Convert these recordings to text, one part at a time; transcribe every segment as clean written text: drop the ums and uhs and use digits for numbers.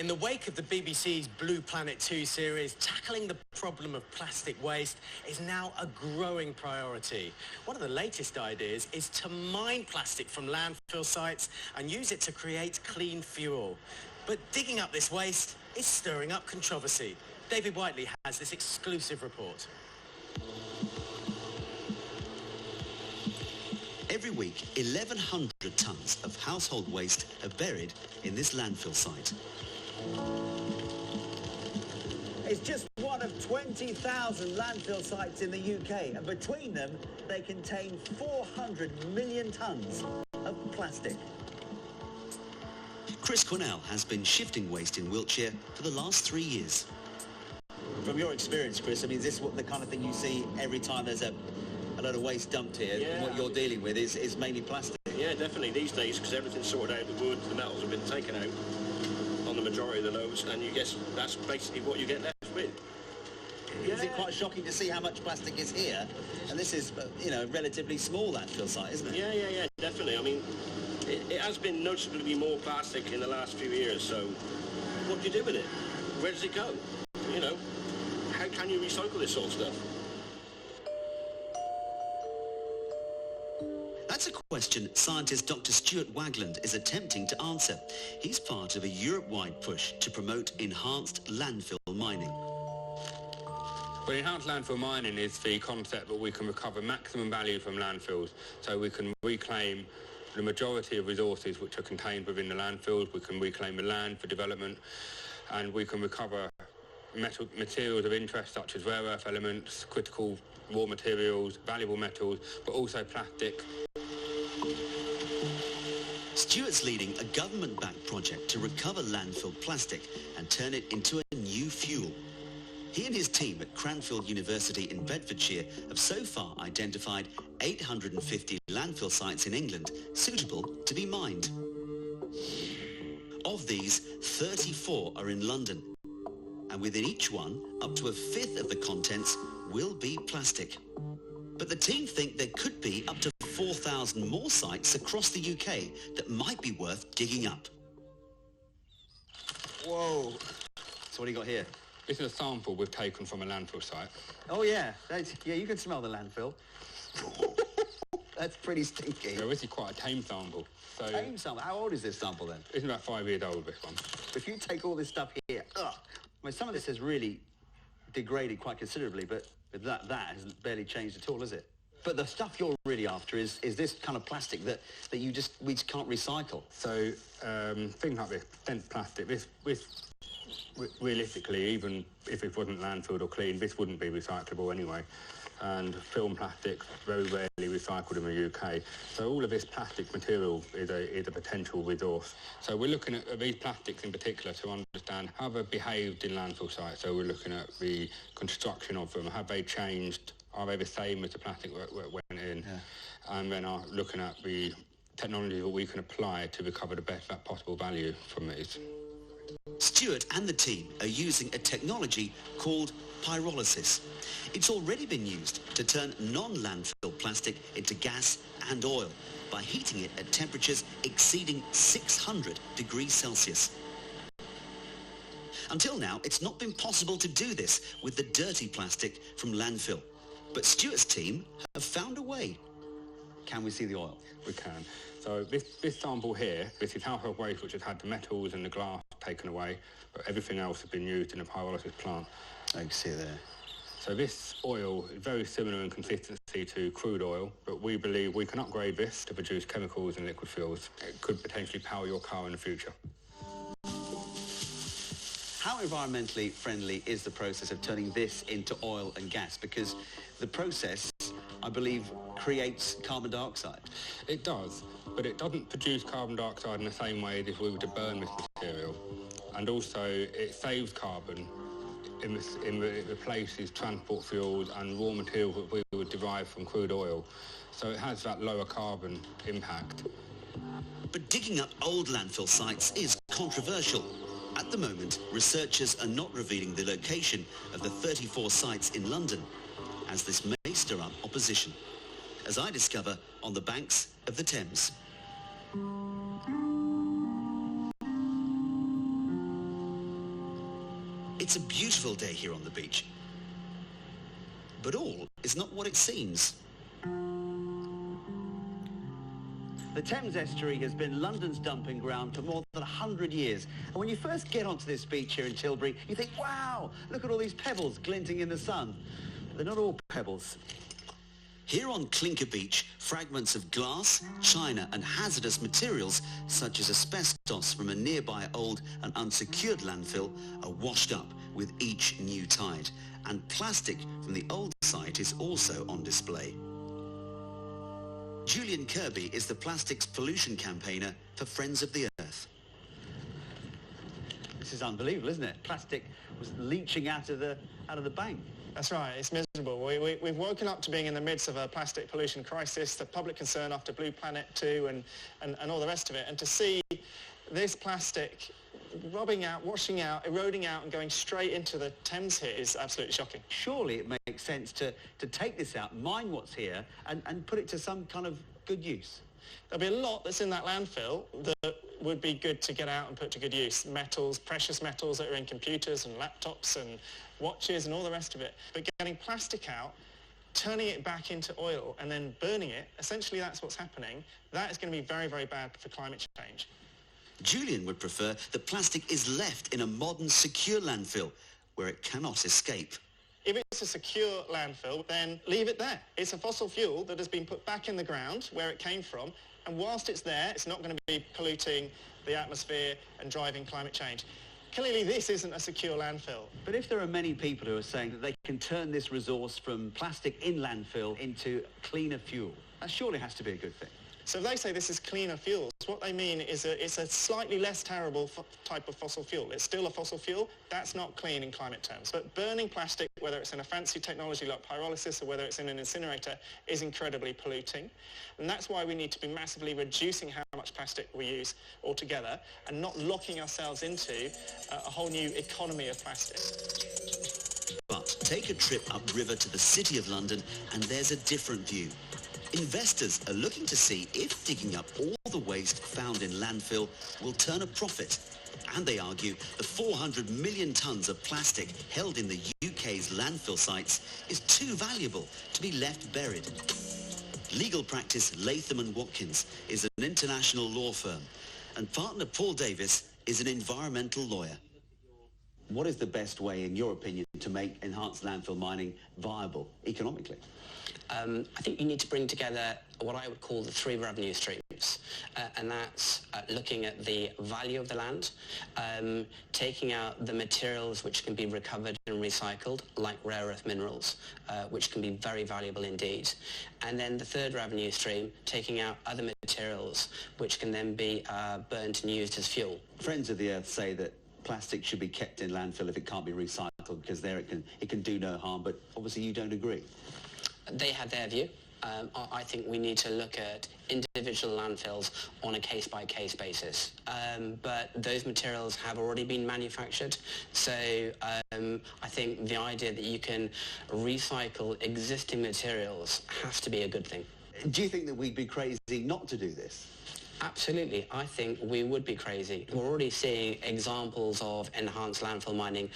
the wake of the BBC's Blue Planet 2 series, tackling the problem of plastic waste is now a growing priority. One of the latest ideas is to mine plastic from landfill sites and use it to create clean fuel. But digging up this waste is stirring up controversy. David Whiteley has this exclusive report. Every week, 1,100 tonnes of household waste are buried in this landfill site. It's just one of 20,000 landfill sites in the UK, and between them, they contain 400 million tonnes of plastic. Chris Cornell has been shifting waste in Wiltshire for the last 3 years. From your experience, Chris, I mean, is this what the kind of thing you see every time there's a load of waste dumped here? Yeah. What you're dealing with is mainly plastic? Yeah, definitely these days, because everything's sorted out, the wood, the metals have been taken out on the majority of the loads, and you guess that's basically what you get left with. Yeah. Is it quite shocking to see how much plastic is here? And this is, you know, a relatively small landfill site, isn't it? Yeah, definitely. I mean, it has been noticeably more plastic in the last few years, so what do you do with it? Where does it go? You know, how can you recycle this sort of stuff? That's a question scientist Dr. Stuart Wagland is attempting to answer. He's part of a Europe-wide push to promote enhanced landfill mining. Well, enhanced landfill mining is the concept that we can recover maximum value from landfills, so we can reclaim the majority of resources which are contained within the landfills. We can reclaim the land for development, and we can recover materials of interest such as rare earth elements, critical raw materials, valuable metals, but also plastic. Stuart's leading a government-backed project to recover landfill plastic and turn it into a new fuel. He and his team at Cranfield University in Bedfordshire have so far identified 850 landfill sites in England suitable to be mined. Of these, 34 are in London, and within each one, up to a fifth of the contents will be plastic. But the team think there could be up to 4,000 more sites across the UK that might be worth digging up. Whoa. So what do you got here? This is a sample we've taken from a landfill site. Oh, yeah. Yeah, you can smell the landfill. That's pretty stinky. Yeah, this is quite a tame sample. So Tame sample? How old is this sample, then? It's about 5 years old, this one. If you take all this stuff here, I mean, some of this has really degraded quite considerably, but that has barely changed at all, has it? But the stuff you're really after is this kind of plastic that we just can't recycle. So things like this, dense plastic, this realistically, even if it wasn't landfilled or cleaned, this wouldn't be recyclable anyway. And film plastic, very rarely recycled in the UK. So all of this plastic material is a potential resource. So we're looking at these plastics in particular to understand how they've behaved in landfill sites. So we're looking at the construction of them. Have they changed? Are they the same as the plastic that went in? Yeah. And then are looking at the technology that we can apply to recover the best possible value from these. Stuart and the team are using a technology called pyrolysis. It's already been used to turn non-landfill plastic into gas and oil by heating it at temperatures exceeding 600 degrees Celsius. Until now, it's not been possible to do this with the dirty plastic from landfill. But Stuart's team have found a way. Can we see the oil? We can. So this sample here, this is household waste which has had the metals and the glass taken away, but everything else has been used in a pyrolysis plant. I can see it there. So this oil is very similar in consistency to crude oil, but we believe we can upgrade this to produce chemicals and liquid fuels. It could potentially power your car in the future. How environmentally friendly is the process of turning this into oil and gas? Because the process, I believe, creates carbon dioxide. It does, but it doesn't produce carbon dioxide in the same way as if we were to burn this material. And also, it saves carbon. It replaces transport fuels and raw materials that we would derive from crude oil. So it has that lower carbon impact. But digging up old landfill sites is controversial. At the moment, researchers are not revealing the location of the 34 sites in London, as this may stir up opposition, as I discover on the banks of the Thames. It's a beautiful day here on the beach. But all is not what it seems. The Thames estuary has been London's dumping ground for more than 100 years. And when you first get onto this beach here in Tilbury, you think, wow, look at all these pebbles glinting in the sun. They're not all pebbles. Here on Clinker Beach, fragments of glass, china and hazardous materials such as asbestos from a nearby old and unsecured landfill are washed up with each new tide. And plastic from the old site is also on display. Julian Kirby is the plastics pollution campaigner for Friends of the Earth. This is unbelievable, isn't it? Plastic was leaching out of the bank. That's right, it's miserable. We've woken up to being in the midst of a plastic pollution crisis, the public concern after Blue Planet 2 and all the rest of it. And to see this plastic rubbing out, washing out, eroding out and going straight into the Thames here is absolutely shocking. Surely it makes sense to take this out, mine what's here and put it to some kind of good use. There'll be a lot that's in that landfill that would be good to get out and put to good use. Metals, precious metals that are in computers and laptops and watches and all the rest of it. But getting plastic out, turning it back into oil and then burning it, essentially that's what's happening. That is going to be very, very bad for climate change. Julian would prefer that plastic is left in a modern, secure landfill where it cannot escape. If it's a secure landfill, then leave it there. It's a fossil fuel that has been put back in the ground where it came from, and whilst it's there, it's not going to be polluting the atmosphere and driving climate change. Clearly, this isn't a secure landfill. But if there are many people who are saying that they can turn this resource from plastic in landfill into cleaner fuel, that surely has to be a good thing. So if they say this is cleaner fuels, what they mean is it's a slightly less terrible type of fossil fuel. It's still a fossil fuel. That's not clean in climate terms. But burning plastic, whether it's in a fancy technology like pyrolysis or whether it's in an incinerator, is incredibly polluting. And that's why we need to be massively reducing how much plastic we use altogether and not locking ourselves into a whole new economy of plastic. But take a trip upriver to the City of London and there's a different view. Investors are looking to see if digging up all the waste found in landfill will turn a profit. And they argue the 400 million tonnes of plastic held in the UK's landfill sites is too valuable to be left buried. Legal practice Latham & Watkins is an international law firm, and partner Paul Davis is an environmental lawyer. What is the best way, in your opinion, to make enhanced landfill mining viable economically? I think you need to bring together what I would call the three revenue streams, and that's looking at the value of the land, taking out the materials which can be recovered and recycled, like rare earth minerals, which can be very valuable indeed. And then the third revenue stream, taking out other materials which can then be burnt and used as fuel. Friends of the Earth say that plastic should be kept in landfill if it can't be recycled because there it can do no harm, but obviously you don't agree. They have their view. I think we need to look at individual landfills on a case-by-case basis. But those materials have already been manufactured, so I think the idea that you can recycle existing materials has to be a good thing. Do you think that we'd be crazy not to do this? Absolutely. I think we would be crazy. We're already seeing examples of enhanced landfill mining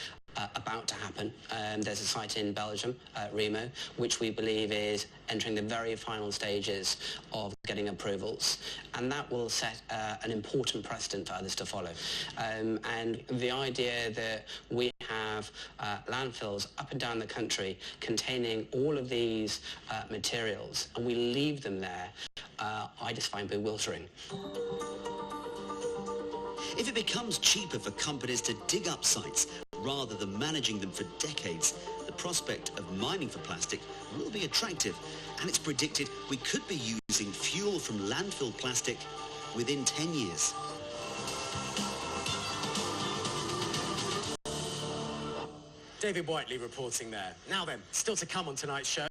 about to happen. There's a site in Belgium, Remo, which we believe is entering the very final stages of getting approvals. And that will set an important precedent for others to follow. And the idea that we have landfills up and down the country containing all of these materials and we leave them there, I just find bewildering. If it becomes cheaper for companies to dig up sites rather than managing them for decades, the prospect of mining for plastic will be attractive, and it's predicted we could be using fuel from landfill plastic within 10 years. David Whiteley reporting there. Now then, still to come on tonight's show.